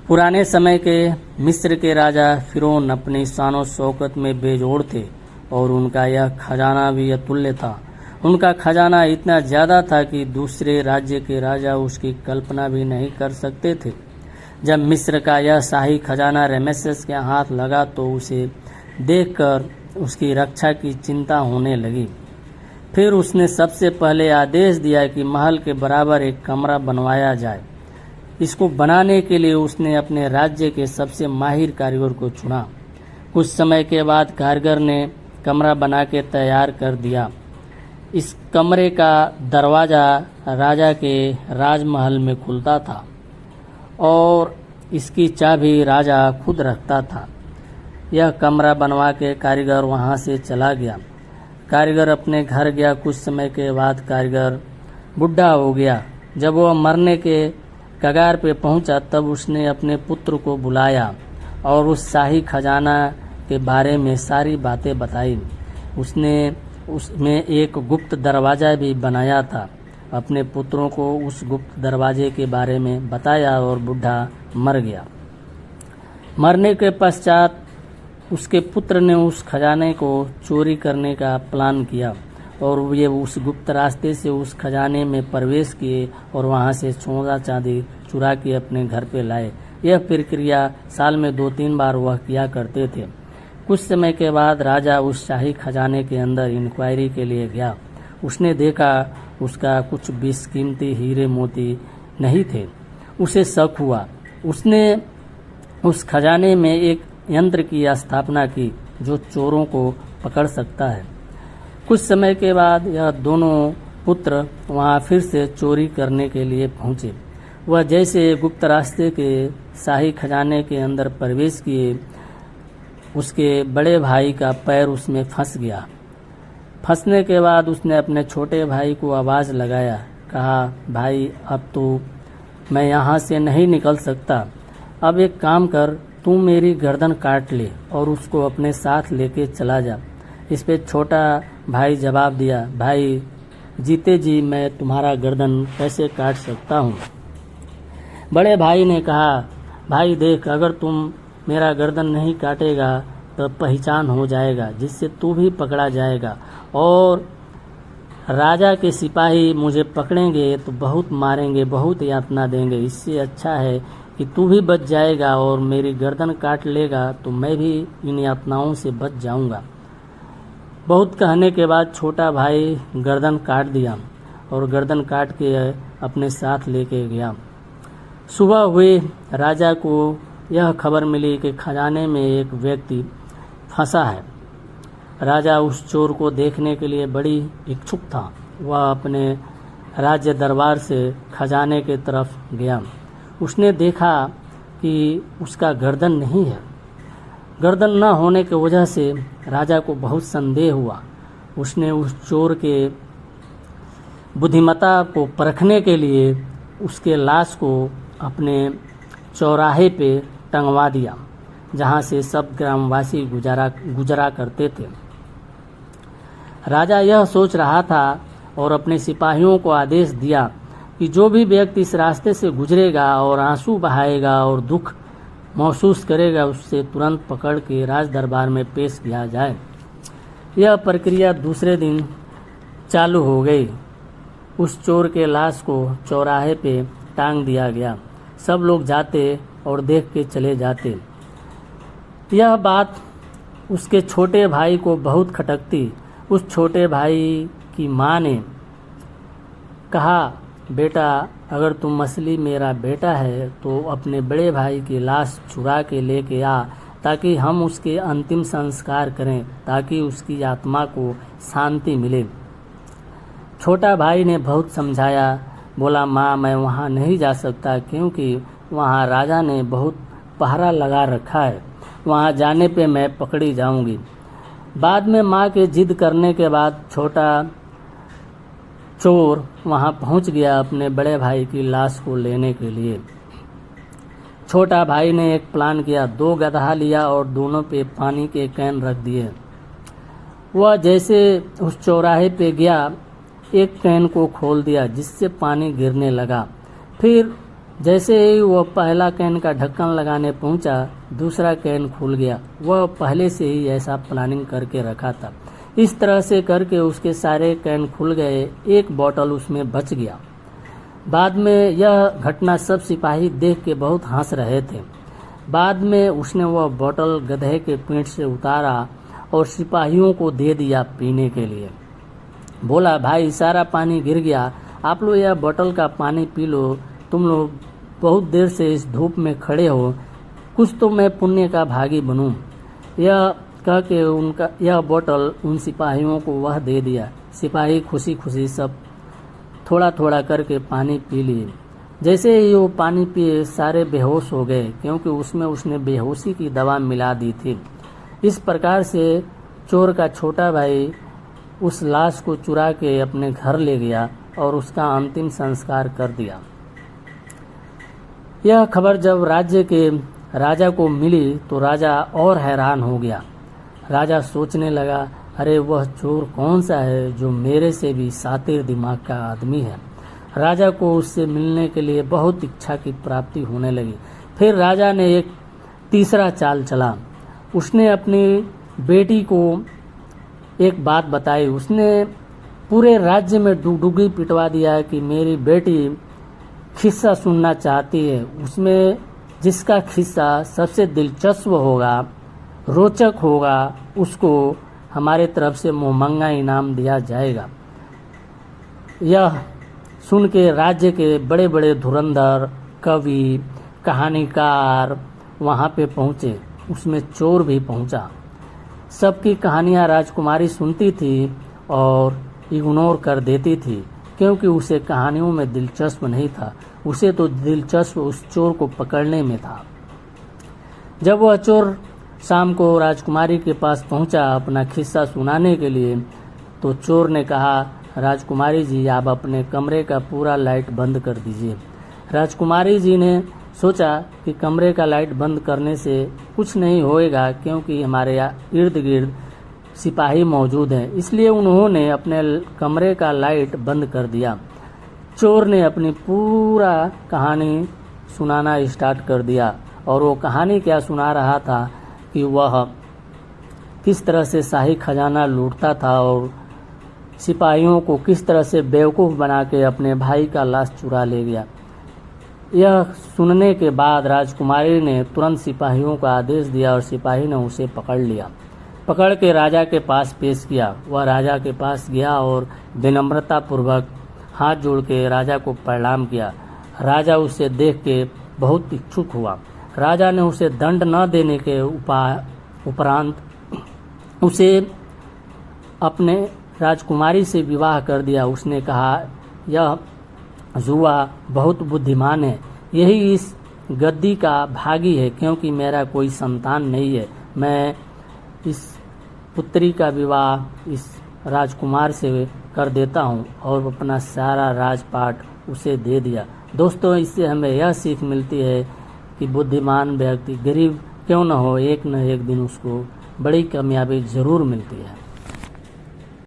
पुराने समय के मिस्र के राजा फिरौन अपनी शान और शौकत में बेजोड़ थे और उनका यह खजाना भी अतुल्य था। उनका खजाना इतना ज़्यादा था कि दूसरे राज्य के राजा उसकी कल्पना भी नहीं कर सकते थे। जब मिस्र का यह शाही खजाना रमेसेस के हाथ लगा तो उसे देखकर उसकी रक्षा की चिंता होने लगी। फिर उसने सबसे पहले आदेश दिया कि महल के बराबर एक कमरा बनवाया जाए। इसको बनाने के लिए उसने अपने राज्य के सबसे माहिर कारीगर को चुना। कुछ समय के बाद कारीगर ने कमरा बना के तैयार कर दिया। इस कमरे का दरवाज़ा राजा के राजमहल में खुलता था और इसकी चाबी राजा खुद रखता था। यह कमरा बनवा के कारीगर वहाँ से चला गया। कारीगर अपने घर गया। कुछ समय के बाद कारीगर बुढ़ा हो गया। जब वह मरने के कगार पे पहुंचा तब उसने अपने पुत्र को बुलाया और उस शाही खजाना के बारे में सारी बातें बताई। उसने उसमें एक गुप्त दरवाज़ा भी बनाया था। अपने पुत्रों को उस गुप्त दरवाजे के बारे में बताया और बुढ़ा मर गया। मरने के पश्चात उसके पुत्र ने उस खजाने को चोरी करने का प्लान किया और वे उस गुप्त रास्ते से उस खजाने में प्रवेश किए और वहां से सोना चांदी चुरा के अपने घर पे लाए। यह प्रक्रिया साल में 2-3 बार वह किया करते थे। कुछ समय के बाद राजा उस शाही खजाने के अंदर इंक्वायरी के लिए गया। उसने देखा उसका कुछ बेशकीमती हीरे मोती नहीं थे। उसे शक हुआ। उसने उस खजाने में एक यंत्र की स्थापना की जो चोरों को पकड़ सकता है। कुछ समय के बाद यह दोनों पुत्र वहां फिर से चोरी करने के लिए पहुंचे। वह जैसे गुप्त रास्ते के शाही खजाने के अंदर प्रवेश किए, उसके बड़े भाई का पैर उसमें फंस गया। फंसने के बाद उसने अपने छोटे भाई को आवाज़ लगाया, कहा, भाई अब तो मैं यहाँ से नहीं निकल सकता। अब एक काम कर, तू मेरी गर्दन काट ले और उसको अपने साथ लेके चला जा। इस पे छोटा भाई जवाब दिया, भाई जीते जी मैं तुम्हारा गर्दन कैसे काट सकता हूँ। बड़े भाई ने कहा, भाई देख, अगर तुम मेरा गर्दन नहीं काटेगा तो पहचान हो जाएगा जिससे तू भी पकड़ा जाएगा और राजा के सिपाही मुझे पकड़ेंगे तो बहुत मारेंगे, बहुत यातना देंगे। इससे अच्छा है कि तू भी बच जाएगा और मेरी गर्दन काट लेगा तो मैं भी इन यातनाओं से बच जाऊंगा। बहुत कहने के बाद छोटा भाई गर्दन काट दिया और गर्दन काट के अपने साथ लेके गया। सुबह हुए राजा को यह खबर मिली कि खजाने में एक व्यक्ति फंसा है। राजा उस चोर को देखने के लिए बड़ी इच्छुक था। वह अपने राज्य दरबार से खजाने के तरफ गया। उसने देखा कि उसका गर्दन नहीं है। गर्दन न होने की वजह से राजा को बहुत संदेह हुआ। उसने उस चोर के बुद्धिमत्ता को परखने के लिए उसके लाश को अपने चौराहे पे टंगवा दिया जहां से सब ग्रामवासी गुजरा करते थे। राजा यह सोच रहा था और अपने सिपाहियों को आदेश दिया कि जो भी व्यक्ति इस रास्ते से गुजरेगा और आंसू बहाएगा और दुख महसूस करेगा उससे तुरंत पकड़ के राज दरबार में पेश किया जाए। यह प्रक्रिया दूसरे दिन चालू हो गई। उस चोर के लाश को चौराहे पे टांग दिया गया। सब लोग जाते और देख के चले जाते। यह बात उसके छोटे भाई को बहुत खटकती। उस छोटे भाई की माँ ने कहा, बेटा अगर तुम असली मेरा बेटा है तो अपने बड़े भाई की लाश चुरा के लेके आ ताकि हम उसके अंतिम संस्कार करें, ताकि उसकी आत्मा को शांति मिले। छोटा भाई ने बहुत समझाया। बोला, माँ मैं वहाँ नहीं जा सकता क्योंकि वहाँ राजा ने बहुत पहरा लगा रखा है। वहाँ जाने पे मैं पकड़ी जाऊंगी। बाद में माँ के जिद करने के बाद छोटा चोर वहाँ पहुँच गया अपने बड़े भाई की लाश को लेने के लिए। छोटा भाई ने एक प्लान किया। 2 गदहा लिया और दोनों पे पानी के कैन रख दिए। वह जैसे उस चौराहे पे गया, एक कैन को खोल दिया जिससे पानी गिरने लगा। फिर जैसे ही वह पहला कैन का ढक्कन लगाने पहुंचा, दूसरा कैन खुल गया। वह पहले से ही ऐसा प्लानिंग करके रखा था। इस तरह से करके उसके सारे कैन खुल गए, एक बोतल उसमें बच गया। बाद में यह घटना सब सिपाही देख के बहुत हंस रहे थे। बाद में उसने वह बोतल गधे के पीठ से उतारा और सिपाहियों को दे दिया पीने के लिए। बोला, भाई सारा पानी गिर गया, आप लोग यह बोतल का पानी पी लो। तुम लोग बहुत देर से इस धूप में खड़े हो, कुछ तो मैं पुण्य का भागी बनूं। यह कह के उनका यह बोतल उन सिपाहियों को वह दे दिया। सिपाही खुशी खुशी सब थोड़ा थोड़ा करके पानी पी लिए। जैसे ही वो पानी पिए, सारे बेहोश हो गए, क्योंकि उसमें उसने बेहोशी की दवा मिला दी थी। इस प्रकार से चोर का छोटा भाई उस लाश को चुरा के अपने घर ले गया और उसका अंतिम संस्कार कर दिया। यह खबर जब राज्य के राजा को मिली तो राजा और हैरान हो गया। राजा सोचने लगा, अरे वह चोर कौन सा है जो मेरे से भी सातिर दिमाग का आदमी है। राजा को उससे मिलने के लिए बहुत इच्छा की प्राप्ति होने लगी। फिर राजा ने एक तीसरा चाल चला। उसने अपनी बेटी को एक बात बताई। उसने पूरे राज्य में डुगडुगी पिटवा दिया कि मेरी बेटी खिस्सा सुनना चाहती है, उसमें जिसका खिस्सा सबसे दिलचस्प होगा, रोचक होगा, उसको हमारे तरफ से मुहमंगा इनाम दिया जाएगा। यह सुन के राज्य के बड़े बड़े धुरंधर, कवि, कहानीकार वहाँ पे पहुँचे। उसमें चोर भी पहुँचा। सबकी कहानियाँ राजकुमारी सुनती थी और इग्नोर कर देती थी, क्योंकि उसे कहानियों में दिलचस्प नहीं था। उसे तो दिलचस्प उस चोर को पकड़ने में था। जब वह चोर शाम को राजकुमारी के पास पहुंचा अपना किस्सा सुनाने के लिए, तो चोर ने कहा, राजकुमारी जी आप अपने कमरे का पूरा लाइट बंद कर दीजिए। राजकुमारी जी ने सोचा कि कमरे का लाइट बंद करने से कुछ नहीं होएगा, क्योंकि हमारे इर्द गिर्द सिपाही मौजूद हैं, इसलिए उन्होंने अपने कमरे का लाइट बंद कर दिया। चोर ने अपनी पूरा कहानी सुनाना स्टार्ट कर दिया। और वो कहानी क्या सुना रहा था कि वह किस तरह से शाही खजाना लूटता था और सिपाहियों को किस तरह से बेवकूफ़ बना के अपने भाई का लाश चुरा ले गया। यह सुनने के बाद राजकुमारी ने तुरंत सिपाहियों को आदेश दिया और सिपाही ने उसे पकड़ लिया। पकड़ के राजा के पास पेश किया। वह राजा के पास गया और विनम्रता पूर्वक हाथ जोड़ के राजा को प्रणाम किया। राजा उसे देख के बहुत इच्छुक हुआ। राजा ने उसे दंड न देने के उपरांत उसे अपने राजकुमारी से विवाह कर दिया। उसने कहा, यह जुआ बहुत बुद्धिमान है, यही इस गद्दी का भागी है, क्योंकि मेरा कोई संतान नहीं है। मैं इस पुत्री का विवाह इस राजकुमार से कर देता हूँ और अपना सारा राजपाट उसे दे दिया। दोस्तों, इससे हमें यह सीख मिलती है कि बुद्धिमान व्यक्ति गरीब क्यों न हो, एक न एक दिन उसको बड़ी कामयाबी जरूर मिलती है।